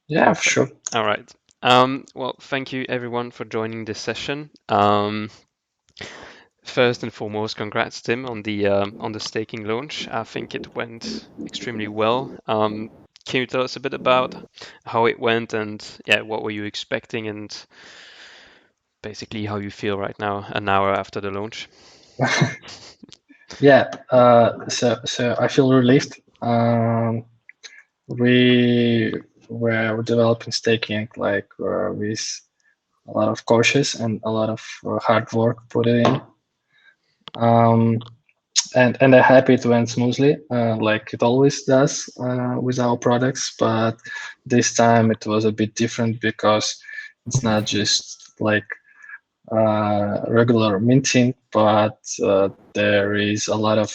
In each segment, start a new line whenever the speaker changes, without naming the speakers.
Yeah, for sure.
All right. Well, thank you everyone for joining this session. First and foremost, congrats, Tim, on the staking launch. I think it went extremely well. Can you tell us a bit about how it went and yeah, what were you expecting and basically how you feel right now, an hour after the launch?
Yeah, so I feel relieved. We were developing staking with a lot of cautious and a lot of hard work put it in. Um, and I'm happy it went smoothly, like it always does with our products. But this time it was a bit different because it's not just like regular minting, but there is a lot of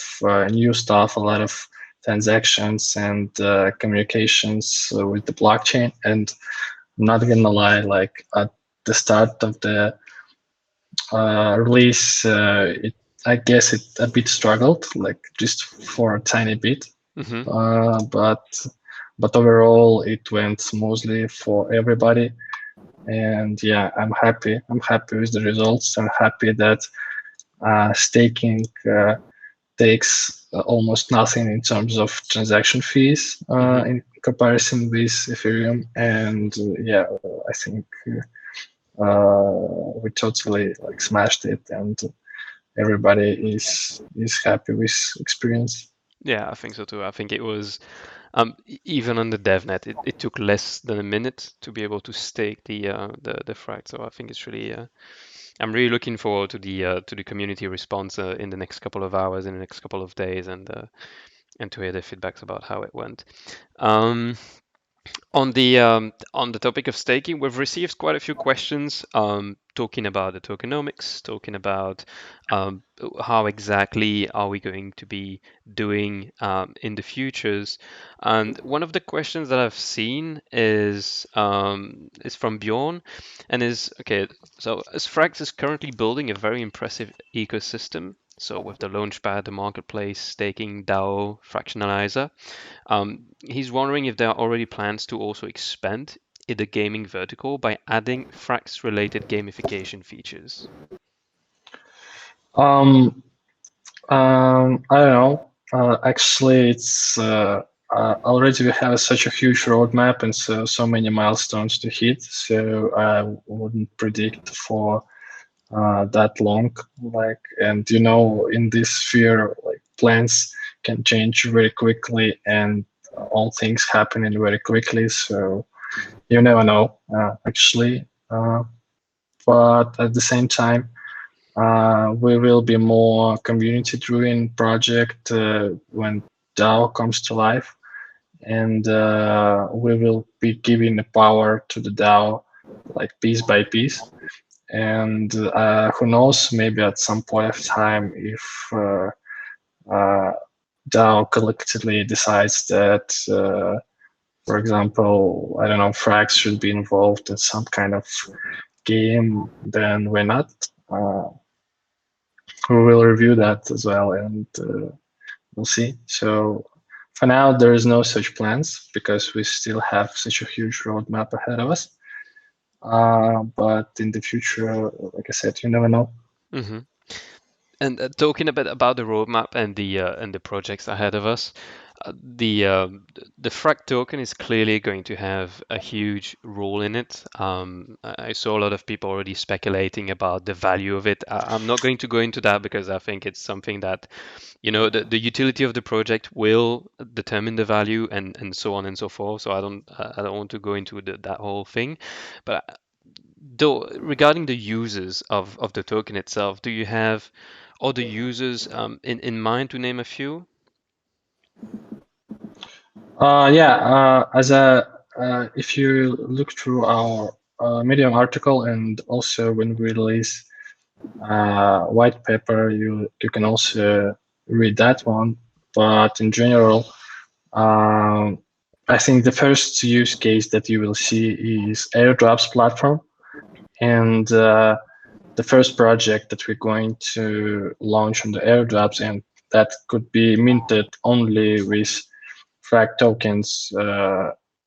new stuff, a lot of transactions and communications with the blockchain. And I'm not gonna lie, like at the start of the release, I guess it a bit struggled, like just for a tiny bit.
Hmm.
Uh, but but overall, it went smoothly for everybody. And yeah, I'm happy. I'm happy with the results. I'm happy that staking takes almost nothing in terms of transaction fees
Hmm.
in comparison with Ethereum. And yeah, I think we totally like smashed it, and everybody is happy with experience.
Yeah, I think so too. I think it was even on the DevNet, it took less than a minute to be able to stake the FRAKT. So I think it's really I'm really looking forward to the community response in the next couple of hours, in the next couple of days, and to hear the feedbacks about how it went. Um, on the topic of staking, we've received quite a few questions talking about the tokenomics, talking about um, how exactly are we going to be doing in the futures. And one of the questions that I've seen is from Bjorn, and is okay. So as Frax is currently building a very impressive ecosystem. So with the Launchpad, the marketplace, staking, DAO, fractionalizer. He's wondering if there are already plans to also expand in the gaming vertical by adding Frax related gamification features.
Um, I don't know. Actually, it's already we have such a huge roadmap and so many milestones to hit. So I wouldn't predict for that long. Like, and in this sphere, like plans can change very quickly, and all things happening very quickly. So you never know, actually. But at the same time, we will be more community-driven project when DAO comes to life, and we will be giving the power to the DAO like piece by piece. And who knows, maybe at some point of time, if uh, DAO collectively decides that, for example, I don't know, Frax should be involved in some kind of game, then why not? Uh, we will review that as well, and we'll see. So for now, there is no such plans because we still have such a huge roadmap ahead of us. But in the future, like I said, you never know.
Hmm. And talking a bit about the roadmap and the projects ahead of us, the FRAKT token is clearly going to have a huge role in it. I saw a lot of people already speculating about the value of it. I'm not going to go into that because I think it's something that, the utility of the project will determine the value and so on and so forth. So I don't want to go into that whole thing. But though regarding the users of the token itself, do you have other users in mind to name a few?
Yeah, if you look through our Medium article and also when we release white paper, you can also read that one. But in general, um, I think the first use case that you will see is airdrops platform, and the first project that we're going to launch on the airdrops, and that could be minted only with FRAKT tokens.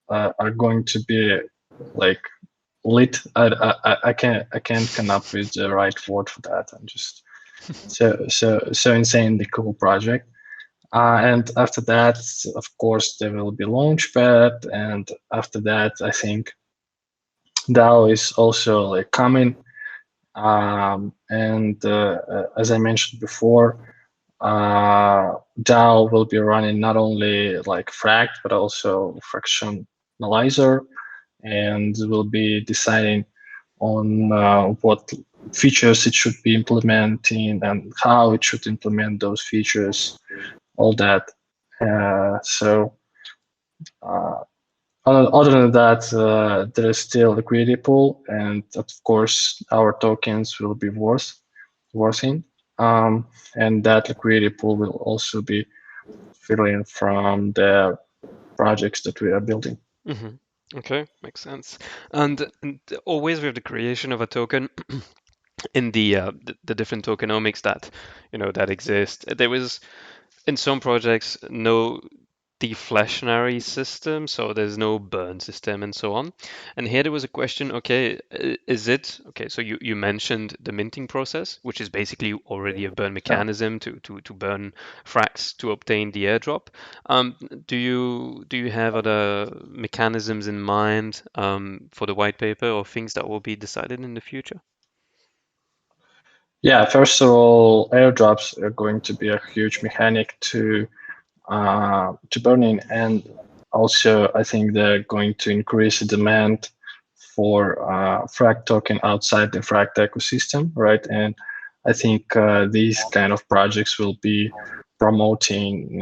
are going to be like lit. I can't come up with the right word for that. I'm just so insanely cool project. And after that, of course, there will be Launchpad, and after that, I think DAO is also like coming. And as I mentioned before, DAO will be running not only like FRAKT but also fractionalizer, and will be deciding on what features it should be implementing and how it should implement those features, all that. So uh, other than that, there is still liquidity pool, and of course, our tokens will be worthing, and that liquidity pool will also be filling from the projects that we are building.
Hmm. Okay, makes sense. And always with the creation of a token in the different tokenomics that that exist, there was in some projects no deflationary system, so there's no burn system and so on. And here there was a question, okay, is it okay? So you mentioned the minting process, which is basically already a burn
Yeah.
mechanism to burn fracks to obtain the airdrop. Do you have other mechanisms in mind for the white paper or things that will be decided in the future?
Yeah, first of all, airdrops are going to be a huge mechanic to burning, and also I think they're going to increase the demand for FRAKT token outside the FRAKT ecosystem, right? And I think these kind of projects will be promoting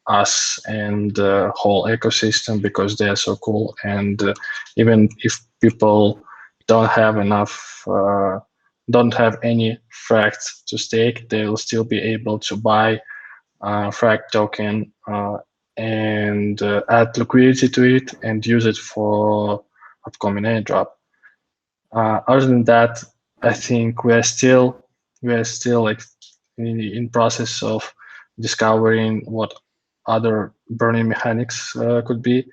us and the whole ecosystem because they are so cool. And even if people don't have enough, don't have any FRAKT to stake, they will still be able to buy FRAKT token and add liquidity to it and use it for upcoming airdrop. Other than that, I think we are still like in process of discovering what other burning mechanics could be.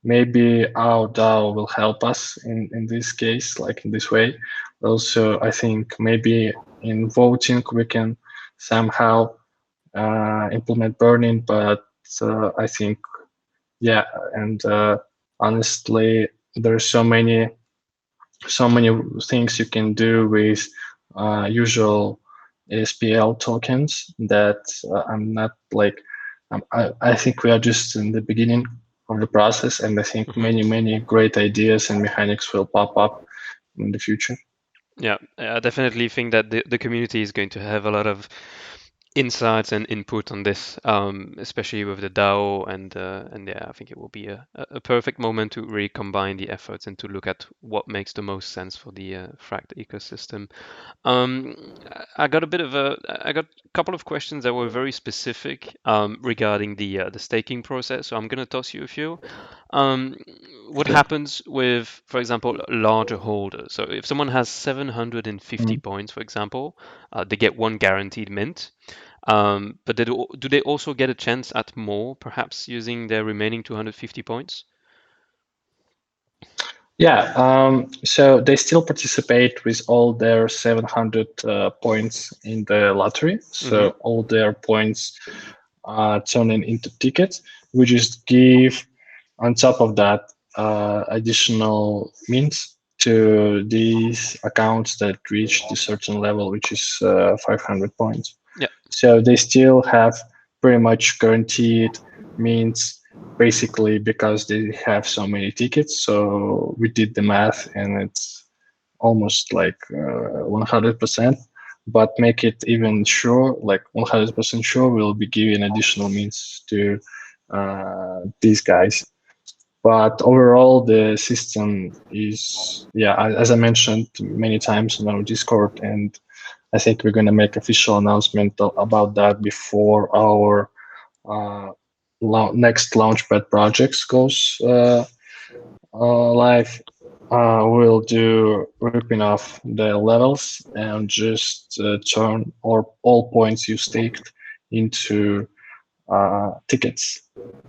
Maybe our DAO will help us in this case, like in this way. Also, I think maybe in voting we can somehow implement burning, but I think yeah, and honestly, there's so many things you can do with usual SPL tokens that I'm not like I think we are just in the beginning of the process, and I think
Hmm.
many great ideas and mechanics will pop up in the future.
Yeah, I definitely think that the community is going to have a lot of insights and input on this, especially with the DAO, and yeah, I think it will be a perfect moment to really combine the efforts and to look at what makes the most sense for the FRAKT ecosystem. Um, I got a couple of questions that were very specific regarding the staking process. So I'm going to toss you a few. Um, what
Sure.
happens with, for example, larger holders? So if someone has 750
Mm.
points, for example, they get one guaranteed mint. But do they also get a chance at more, perhaps using their remaining 250 points?
Yeah, so they still participate with all their 700 points in the lottery.
Hmm.
So all their points turning into tickets. We just give on top of that additional means to these accounts that reach the certain level, which is 500 points.
Yeah.
So they still have pretty much guaranteed means basically because they have so many tickets. So we did the math and it's almost like 100%, but make it even sure, like 100% sure, we'll be giving additional means to these guys. But overall, the system is, yeah, as I mentioned many times on our Discord, and I think we're going to make official announcement about that before our uh, next Launchpad projects goes live. We'll do ripping off the levels and just turn all points you staked into tickets.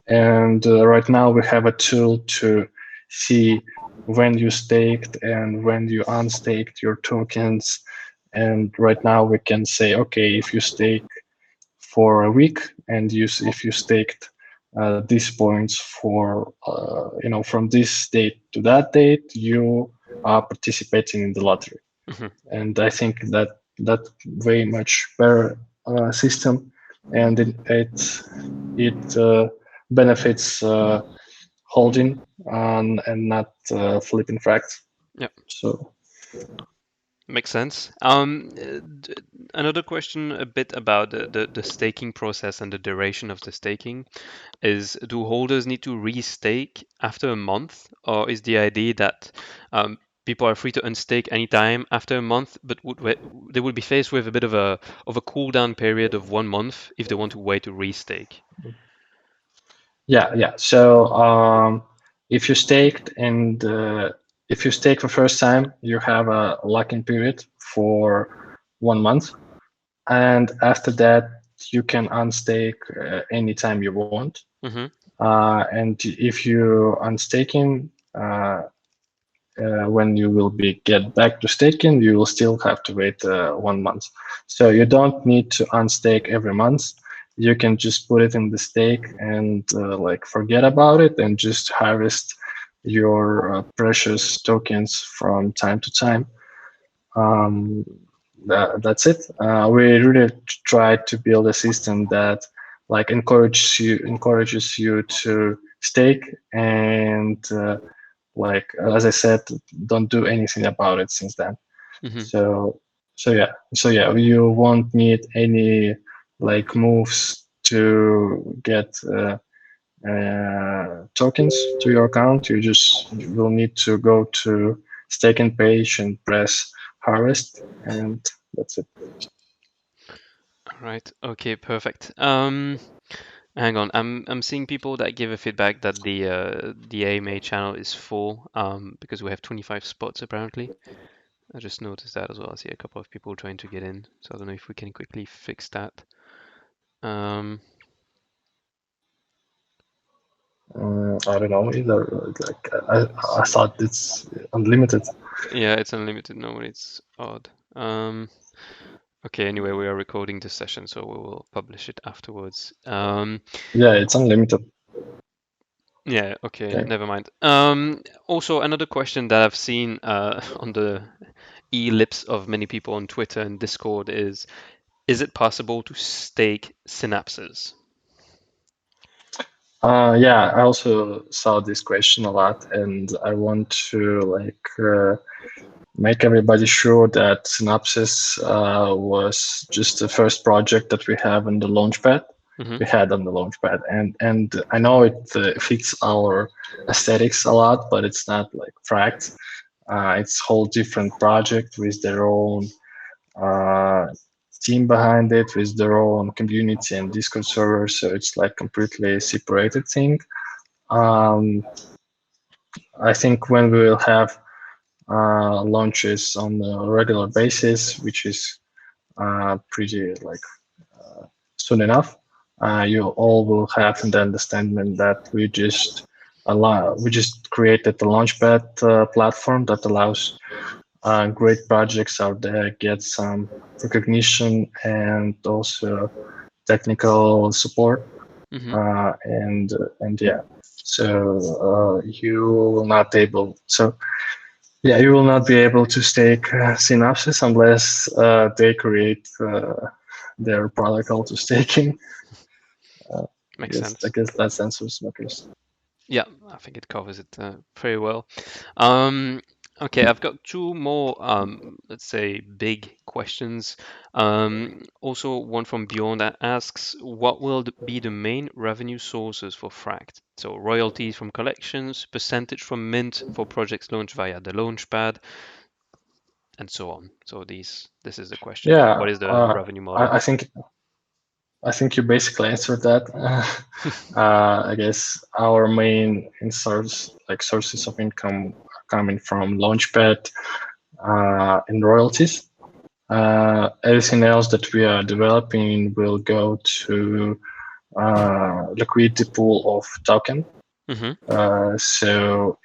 And right now we have a tool to see when you staked and when you unstaked your tokens. And right now we can say, okay, if you stake for a week and if you staked these points for from this date to that date, you are participating in the lottery. And I think that way much better system, and it benefits holding and not flipping FRAKT.
Yeah.
So
Makes sense. Another question a bit about the staking process and the duration of the staking is, do holders need to restake after a month, or is the idea that people are free to unstake anytime after a month, but they would be faced with a bit of a cooldown period of 1 month if they want to wait to restake?
yeah. So if you staked and if you stake for first time, you have a locking period for 1 month, and after that you can unstake anytime you want.
Mm-hmm.
And if you unstaking, when you will be get back to staking, you will still have to wait 1 month. So you don't need to unstake every month. You can just put it in the stake and like forget about it and just harvest your precious tokens from time to time. Um, that's it. We really tried to build a system that like encourages you to stake and like as I said, don't do anything about it since then.
Mm-hmm.
So you won't need any like moves to get tokens to your account. You will need to go to staking page and press harvest, and that's it.
All right. Okay. Perfect. Hang on. I'm seeing people that give a feedback that the AMA channel is full because we have 25 spots apparently. I just noticed that as well. I see a couple of people trying to get in, so I don't know if we can quickly fix that.
I don't know either. Like I thought it's unlimited.
Yeah, it's unlimited. No, it's odd. Okay, anyway, we are recording this session, so we will publish it afterwards.
Yeah, it's unlimited.
Yeah, okay,
Okay.
never mind. Also, another question that I've seen on the lips of many people on Twitter and Discord is it possible to stake synapses?
Yeah, I also saw this question a lot, and I want to make everybody sure that Synopsys was just the first project that we have on the Launchpad.
Mm-hmm.
We had on the Launchpad, and I know it fits our aesthetics a lot, but it's not like FRAKT. It's a whole different project with their own uh, team behind it, with their own community and Discord server. So it's like completely separated thing. Um, I think when we will have launches on a regular basis, which is pretty like soon enough, you all will have the understanding that we just created the Launchpad platform that allows great projects out there get some recognition and also technical support.
Mm-hmm.
And yeah, so you will not able so yeah, you will not be able to stake Synopsys unless they create their protocol to staking.
Makes
I
sense.
guess that answers my question.
Yeah, I think it covers it very well. Um, okay, I've got two more, let's say, big questions. Also, one from Bjorn that asks, what will be the main revenue sources for FRAKT? So royalties from collections, percentage from mint for projects launched via the Launchpad, and so on. So this is the question.
Yeah,
What is the revenue model?
I think you basically answered that. I guess our main sources of income are coming from Launchpad and royalties. Everything else that we are developing will go to liquidity pool of token. So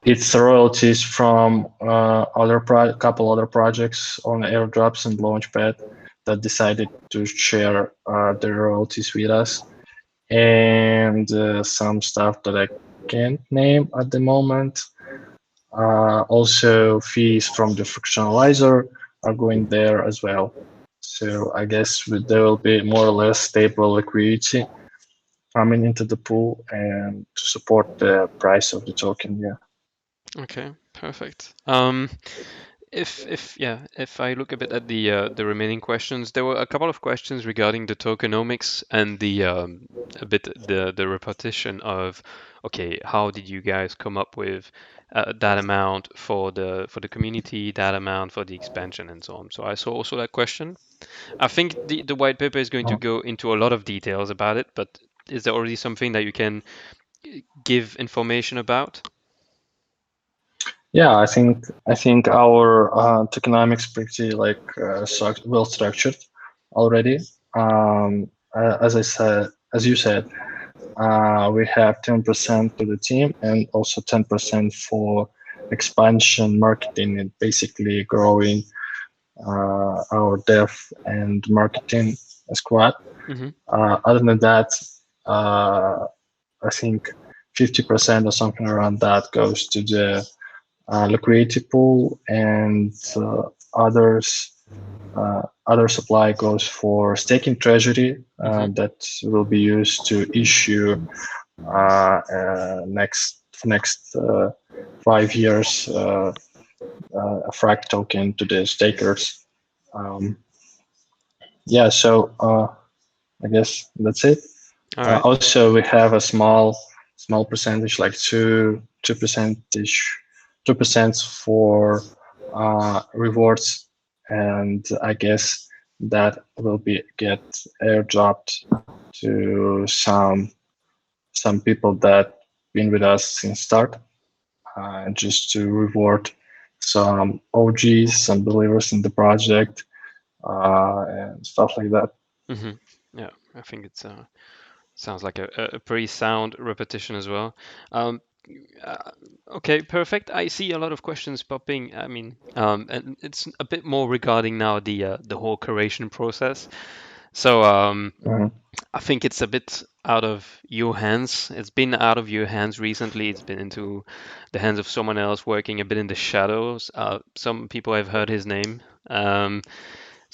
it's royalties from couple other projects on airdrops and launchpad that decided to share their royalties with us, and some stuff that I can't name at the moment. Also, fees from the fractionalizer are going there as well. So I guess there will be more or less stable liquidity coming into the pool and to support the price of the token. Yeah.
Okay, perfect. If I look a bit at the remaining questions, there were a couple of questions regarding the tokenomics and the repetition of, okay, how did you guys come up with that amount for the community, that amount for the expansion, and so on. So I saw also that question. I think the white paper is going to go into a lot of details about it, but is there already something that you can give information about?
Yeah, I think our tokenomics pretty well structured already. As you said, we have 10% to the team and also 10% for expansion, marketing, and basically growing our dev and marketing squad. Other than that, I think 50% or something around that goes to the liquidity pool, and other supply goes for staking treasury that will be used to issue next 5 years a FRAKT token to the stakers. Yeah, so I guess that's it.
All right.
Also, we have a small percentage, like 2% for rewards, and I guess that will get airdropped to some people that been with us since start, just to reward some OGs, some believers in the project, and stuff like that.
Yeah, I think it's sounds like a pretty sound repetition as well. Okay, perfect. I see a lot of questions popping. I mean, and it's a bit more regarding now the whole curation process. So I think it's a bit out of your hands. It's been out of your hands recently. It's been into the hands of someone else working a bit in the shadows. Some people have heard his name. So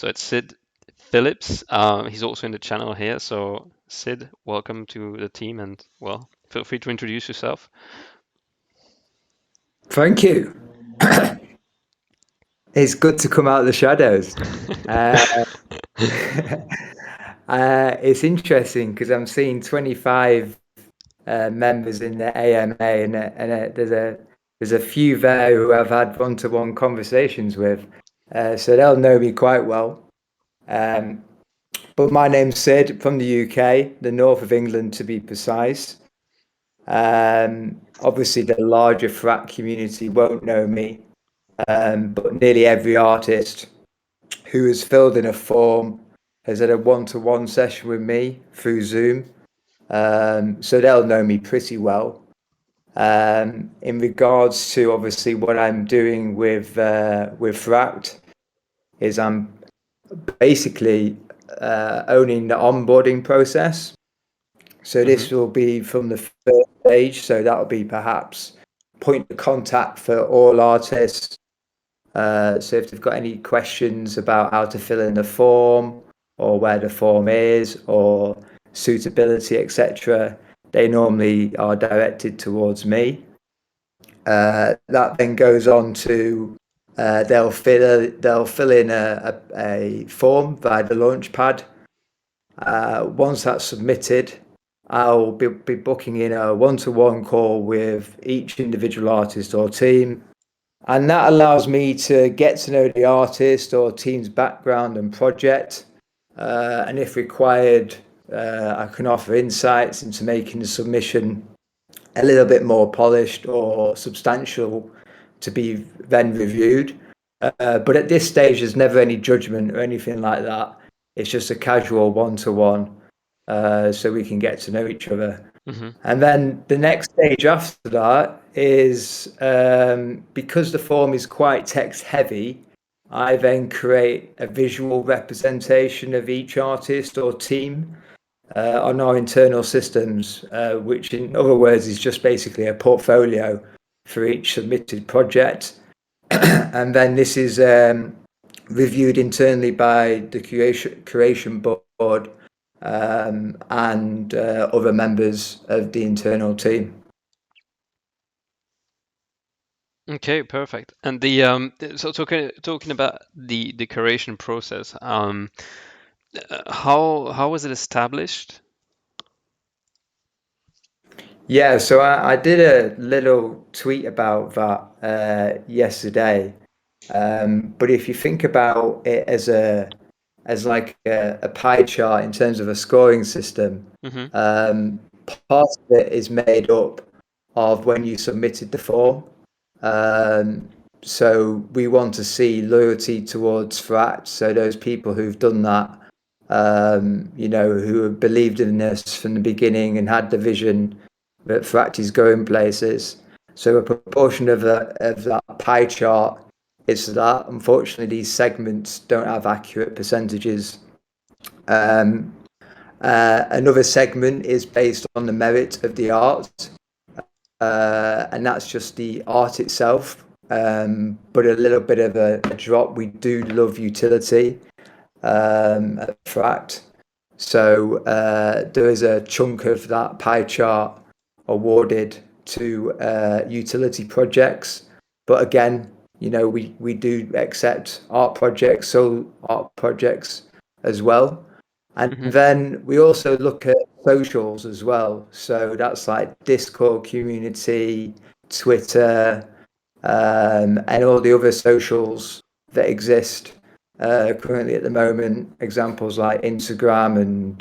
it's Sid Phillips. He's also in the channel here. So Sid, welcome to the team, and well, feel free to introduce yourself.
Thank you. It's good to come out of the shadows. It's interesting because I'm seeing 25 members in the AMA, and there's a few there who I've had one-to-one conversations with, so they'll know me quite well. But my name's Sid, from the UK, the north of England to be precise. Obviously, the larger FRAKT community won't know me, but nearly every artist who has filled in a form has had a one-to-one session with me through Zoom, so they'll know me pretty well. In regards to obviously what I'm doing with FRAKT, is I'm basically owning the onboarding process. So this will be from the first stage. So that'll be perhaps point of contact for all artists. So if they've got any questions about how to fill in the form, or where the form is, or suitability, etc., they normally are directed towards me. That then goes on to they'll fill in a form via the Launchpad. Once that's submitted, I'll be booking in a one-to-one call with each individual artist or team, and that allows me to get to know the artist or team's background and project, and if required, I can offer insights into making the submission a little bit more polished or substantial to be then reviewed. But at this stage, there's never any judgment or anything like that. It's just a casual one-to-one, so we can get to know each other.
Mm-hmm.
And then the next stage after that is, because the form is quite text heavy, I then create a visual representation of each artist or team on our internal systems, which in other words is just basically a portfolio for each submitted project. And then this is reviewed internally by the curation board and other members of the internal team.
Okay, perfect. And so talking about the curation process, how was it established?
Yeah, so I did a little tweet about that yesterday. But if you think about it as like a pie chart in terms of a scoring system,
Mm-hmm.
part of it is made up of when you submitted the form. So we want to see loyalty towards FRAKT. So those people who've done that, who have believed in this from the beginning and had the vision that FRAKT is going places. So a proportion of that pie chart is that. Unfortunately, these segments don't have accurate percentages. Another segment is based on the merit of the art, and that's just the art itself. But a little bit of a drop. We do love utility at FRAKT. So there is a chunk of that pie chart awarded to utility projects. But again, we do accept art projects, so art projects as well. And
Mm-hmm.
then we also look at socials as well. So that's like Discord community, Twitter, and all the other socials that exist currently at the moment. Examples like Instagram and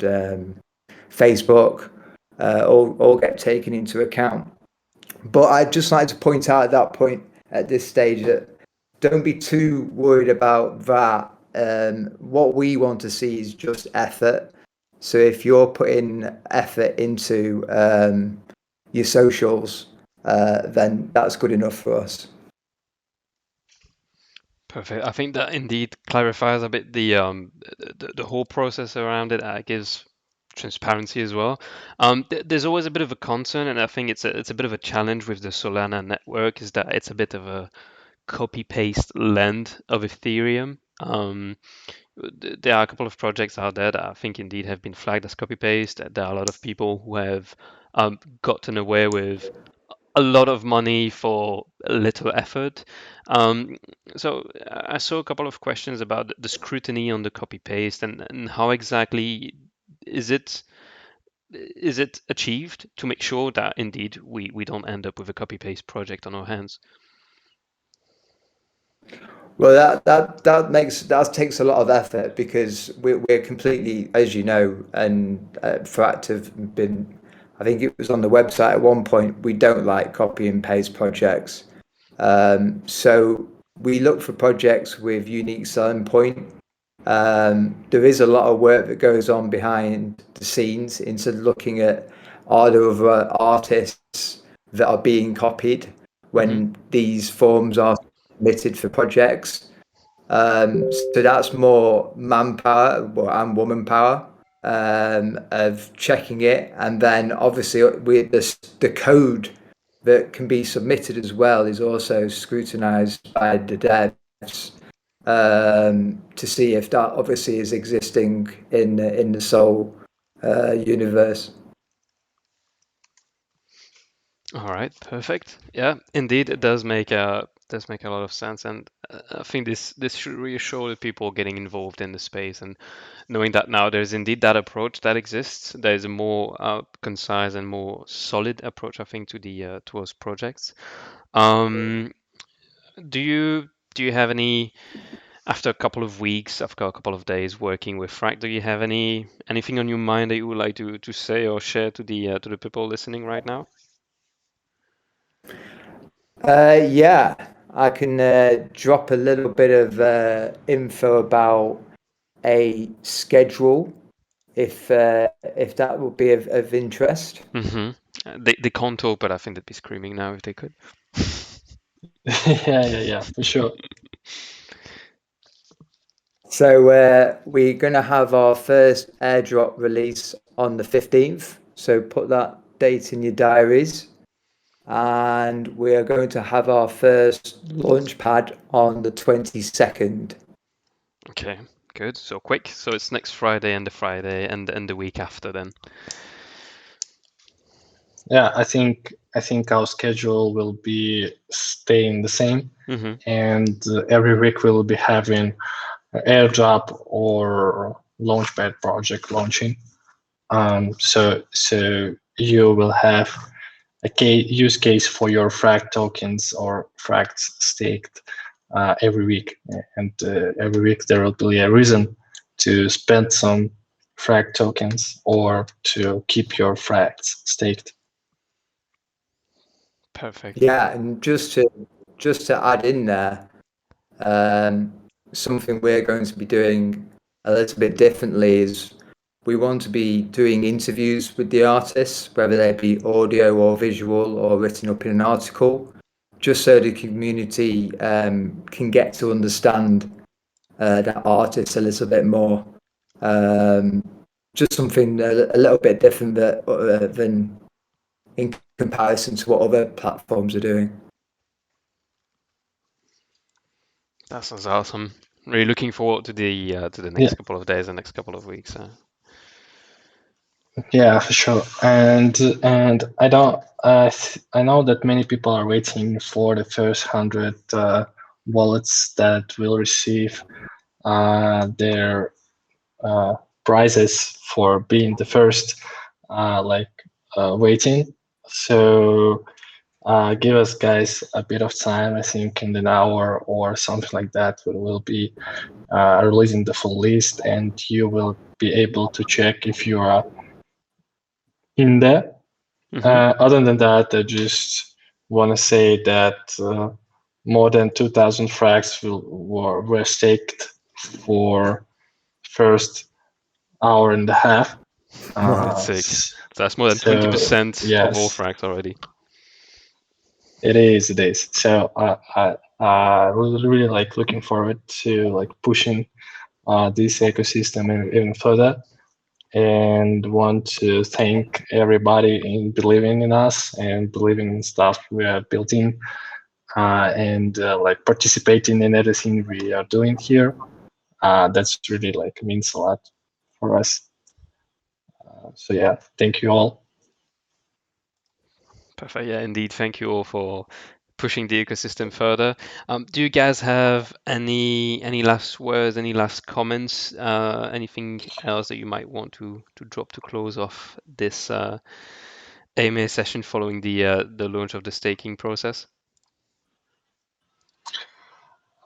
Facebook all get taken into account. But I'd just like to point out at that point, at this stage, that don't be too worried about that. What we want to see is just effort. So if you're putting effort into your socials, then that's good enough for us.
Perfect. I think that indeed clarifies a bit the whole process around it. Gives transparency as well. There's always a bit of a concern, and I think it's a bit of a challenge with the Solana network, is that it's a bit of a copy paste land of Ethereum. There are a couple of projects out there that I think indeed have been flagged as copy paste. There are a lot of people who have gotten away with a lot of money for little effort. So I saw a couple of questions about the scrutiny on the copy paste and how exactly is it achieved to make sure that indeed we don't end up with a copy paste project on our hands.
Well, that takes a lot of effort because we're completely, as you know, and FRAKT have been. I think it was on the website at one point. We don't like copy and paste projects, so we look for projects with unique selling point. There is a lot of work that goes on behind the scenes into looking at are there other artists that are being copied when these forms are submitted for projects. So that's more manpower and woman power of checking it, and then obviously with the code that can be submitted as well is also scrutinized by the devs to see if that obviously is existing in the Soul universe.
All right, perfect. Yeah, indeed, it does make a lot of sense, and I think this should reassure the people getting involved in the space and knowing that now there's indeed that approach that exists. There's a more concise and more solid approach, I think, to the towards projects. Um, do you have any, after a couple of weeks, after a couple of days working with FRAKT, do you have anything on your mind that you would like to say or share to the people listening right now?
Yeah, I can drop a little bit of info about a schedule if that would be of interest.
They can't talk, but I think they'd be screaming now if they could.
Yeah, for sure.
So we're going to have our first airdrop release on the 15th. So put that date in your diaries. And we are going to have our first launch pad on the 22nd.
Okay, good. So quick. So it's next Friday and the Friday and the week after then.
Yeah, I think our schedule will be staying the same, and every week we will be having an airdrop or launchpad project launching. So you will have a use case for your FRAKT tokens or FRAKT staked every week, and every week there will be a reason to spend some FRAKT tokens or to keep your FRAKTs staked.
Perfect.
Yeah, and just to add in there, something we're going to be doing a little bit differently is we want to be doing interviews with the artists, whether they be audio or visual or written up in an article, just so the community can get to understand that artist a little bit more. Just something a little bit different than in comparison to what other platforms are doing.
That sounds awesome. Really looking forward to the next couple of days and next couple of weeks.
Yeah, for sure. And I don't. I know that many people are waiting for the first 100 wallets that will receive their prizes for being the first, waiting. So give us guys a bit of time. I think in an hour or something like that, we will be releasing the full list, and you will be able to check if you are in there. Other than that, I just want to say that more than 2,000 FRAKTs were staked for first hour and a half.
That's sick. So that's more than 20% of all FRAKT already.
It is. So I really like looking forward to like pushing this ecosystem even further, and want to thank everybody in believing in us and believing in stuff we are building, and like participating in everything we are doing here. That's really like means a lot for us. So yeah, thank you all.
Perfect. Yeah, indeed. Thank you all for pushing the ecosystem further. Do you guys have any last words, any last comments, anything else that you might want to drop to close off this AMA session following the launch of the staking process?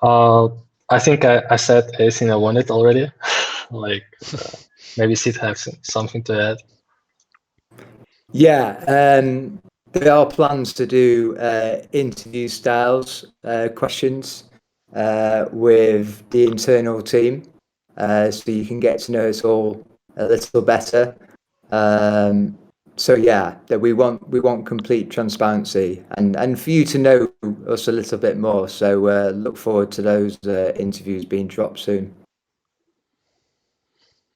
I think I said everything I wanted already. Like maybe Sid has something to add.
Yeah, there are plans to do interview styles questions with the internal team, so you can get to know us all a little better. So yeah, that we want complete transparency and for you to know us a little bit more. So look forward to those interviews being dropped soon.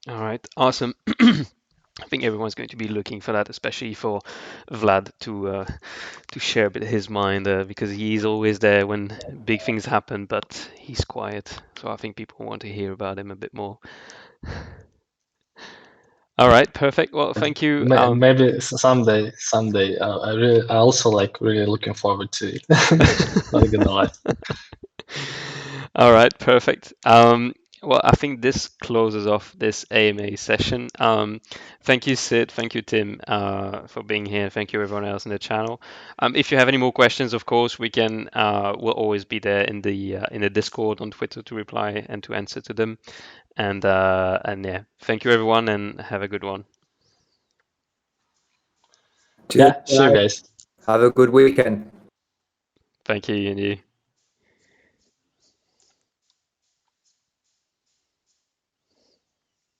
All right, awesome. I think everyone's going to be looking for that, especially for Vlad to share a bit of his mind, because he's always there when big things happen, but he's quiet. So I think people want to hear about him a bit more. All right, perfect. Well, thank you.
Maybe someday. I also like really looking forward to it. Not gonna lie.
All right, perfect. Well, I think this closes off this AMA session. Thank you, Sid. Thank you, Tim, for being here. Thank you, everyone else in the channel. If you have any more questions, of course, we'll always be there in the Discord on Twitter to reply and to answer to them. And yeah, thank you, everyone, and have a good one.
Yeah, see you guys.
Have a good weekend.
Thank you, and you.